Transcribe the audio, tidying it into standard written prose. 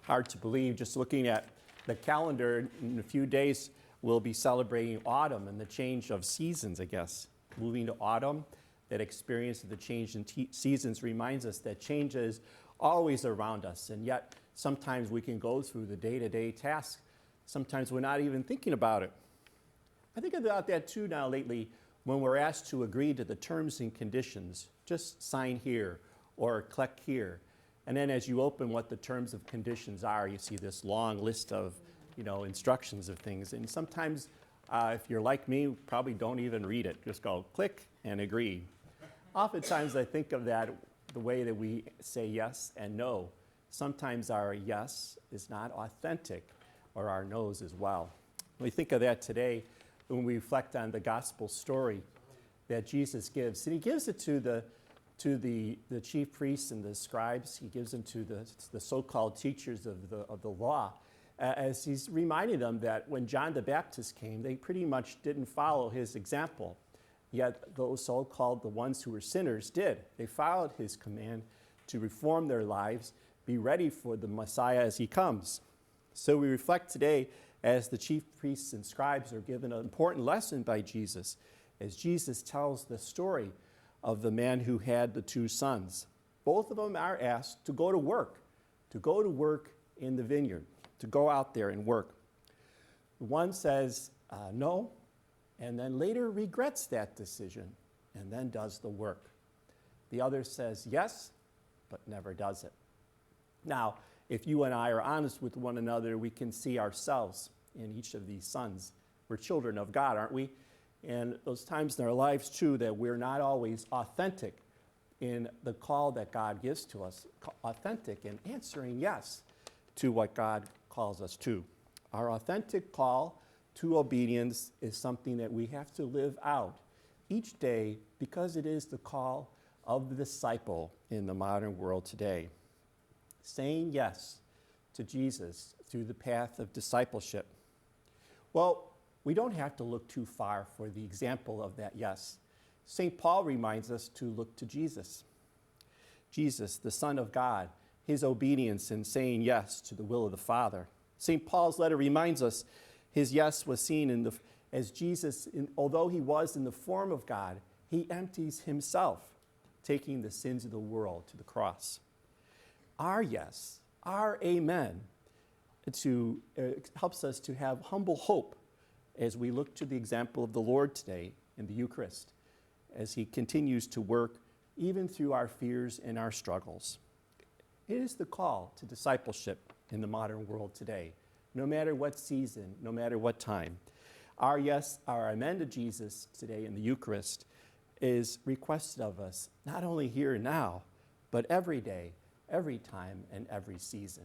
hard to believe just looking at the calendar. In a few days, we'll be celebrating autumn and the change of seasons, I guess. Moving to autumn, that experience of the change in seasons reminds us that change is always around us, and yet sometimes we can go through the day-to-day tasks. Sometimes we're not even thinking about it. I think about that too now lately when we're asked to agree to the terms and conditions. Just sign here or click here. And then as you open what the terms of conditions are, you see this long list of instructions of things. And sometimes if you're like me, probably don't even read it. Just go click and agree. Oftentimes I think of that the way that we say yes and no. Sometimes our yes is not authentic, or our no's as well. When we think of that today, when we reflect on the gospel story that Jesus gives, and he gives it to the chief priests and the scribes, he gives them to the so-called teachers of the law, as he's reminding them that when John the Baptist came, they pretty much didn't follow his example. Yet those so-called the ones who were sinners did. They followed his command to reform their lives, be ready for the Messiah as he comes. So we reflect today as the chief priests and scribes are given an important lesson by Jesus, as Jesus tells the story of the man who had the two sons. Both of them are asked to go to work in the vineyard, to go out there and work. One says no, and then later regrets that decision, and then does the work. The other says yes, but never does it. Now, if you and I are honest with one another, we can see ourselves in each of these sons. We're children of God, aren't we? And those times in our lives, too, that we're not always authentic in the call that God gives to us, authentic in answering yes to what God calls us to. Our authentic call to obedience is something that we have to live out each day because it is the call of the disciple in the modern world today. Saying yes to Jesus through the path of discipleship. Well, we don't have to look too far for the example of that yes. St. Paul reminds us to look to Jesus. Jesus, the Son of God, his obedience in saying yes to the will of the Father. St. Paul's letter reminds us his yes was seen as Jesus, although he was in the form of God, he empties himself, taking the sins of the world to the cross. Our yes, our amen, helps us to have humble hope as we look to the example of the Lord today in the Eucharist, as he continues to work even through our fears and our struggles. It is the call to discipleship in the modern world today, no matter what season, no matter what time. Our yes, our amen to Jesus today in the Eucharist is requested of us, not only here and now, but every day, every time, and every season.